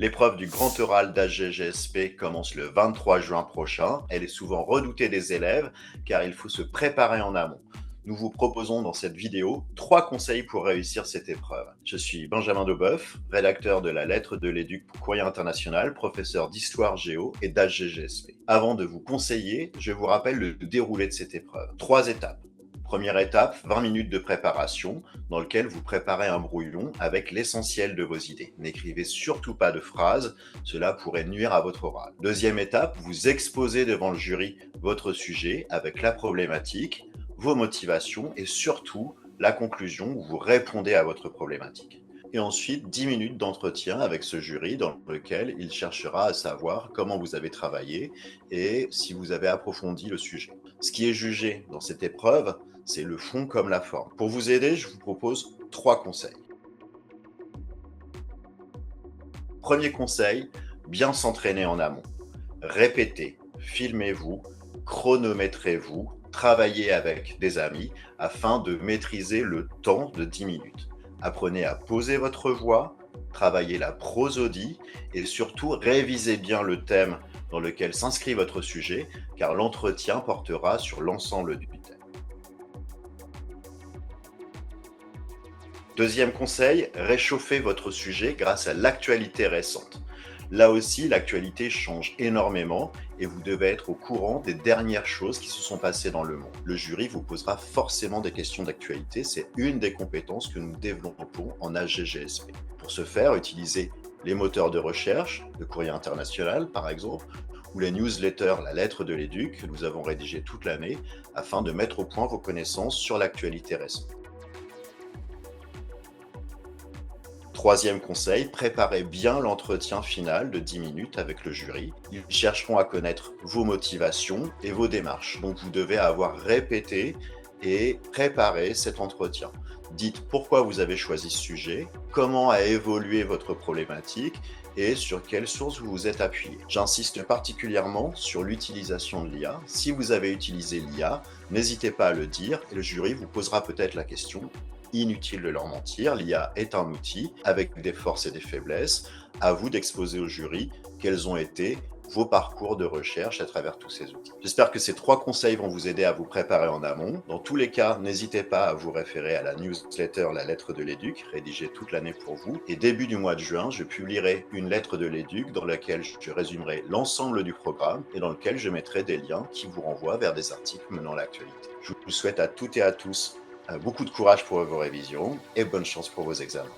L'épreuve du grand oral d'HGGSP commence le 23 juin prochain. Elle est souvent redoutée des élèves car il faut se préparer en amont. Nous vous proposons dans cette vidéo 3 conseils pour réussir cette épreuve. Je suis Benjamin Deboeuf, rédacteur de la lettre de l'éduc pour Courrier International, professeur d'histoire géo et d'HGGSP. Avant de vous conseiller, je vous rappelle le déroulé de cette épreuve. 3 étapes. Première étape, 20 minutes de préparation dans lequel vous préparez un brouillon avec l'essentiel de vos idées. N'écrivez surtout pas de phrases, cela pourrait nuire à votre oral. Deuxième étape, vous exposez devant le jury votre sujet avec la problématique, vos motivations et surtout la conclusion où vous répondez à votre problématique. Et ensuite, 10 minutes d'entretien avec ce jury dans lequel il cherchera à savoir comment vous avez travaillé et si vous avez approfondi le sujet. Ce qui est jugé dans cette épreuve, c'est le fond comme la forme. Pour vous aider, je vous propose 3 conseils. Premier conseil, bien s'entraîner en amont. Répétez, filmez-vous, chronométrez-vous, travaillez avec des amis afin de maîtriser le temps de 10 minutes. Apprenez à poser votre voix, travaillez la prosodie et surtout révisez bien le thème dans lequel s'inscrit votre sujet car l'entretien portera sur l'ensemble du thème. Deuxième conseil, réchauffez votre sujet grâce à l'actualité récente. Là aussi, l'actualité change énormément et vous devez être au courant des dernières choses qui se sont passées dans le monde. Le jury vous posera forcément des questions d'actualité, c'est une des compétences que nous développons en HGGSP. Pour ce faire, utilisez les moteurs de recherche, de Courrier International par exemple, ou les newsletters La lettre de l'éduc que nous avons rédigé toute l'année afin de mettre au point vos connaissances sur l'actualité récente. Troisième conseil, préparez bien l'entretien final de 10 minutes avec le jury. Ils chercheront à connaître vos motivations et vos démarches. Donc vous devez avoir répété et préparé cet entretien. Dites pourquoi vous avez choisi ce sujet, comment a évolué votre problématique et sur quelles sources vous vous êtes appuyé. J'insiste particulièrement sur l'utilisation de l'IA. Si vous avez utilisé l'IA, n'hésitez pas à le dire et le jury vous posera peut-être la question. Inutile de leur mentir, l'IA est un outil avec des forces et des faiblesses. À vous d'exposer au jury quels ont été vos parcours de recherche à travers tous ces outils. J'espère que ces 3 conseils vont vous aider à vous préparer en amont. Dans tous les cas, n'hésitez pas à vous référer à la newsletter La lettre de l'éduc, rédigée toute l'année pour vous. Et début du mois de juin, je publierai une lettre de l'éduc dans laquelle je résumerai l'ensemble du programme et dans lequel je mettrai des liens qui vous renvoient vers des articles menant l'actualité. Je vous souhaite à toutes et à tous beaucoup de courage pour vos révisions et bonne chance pour vos examens.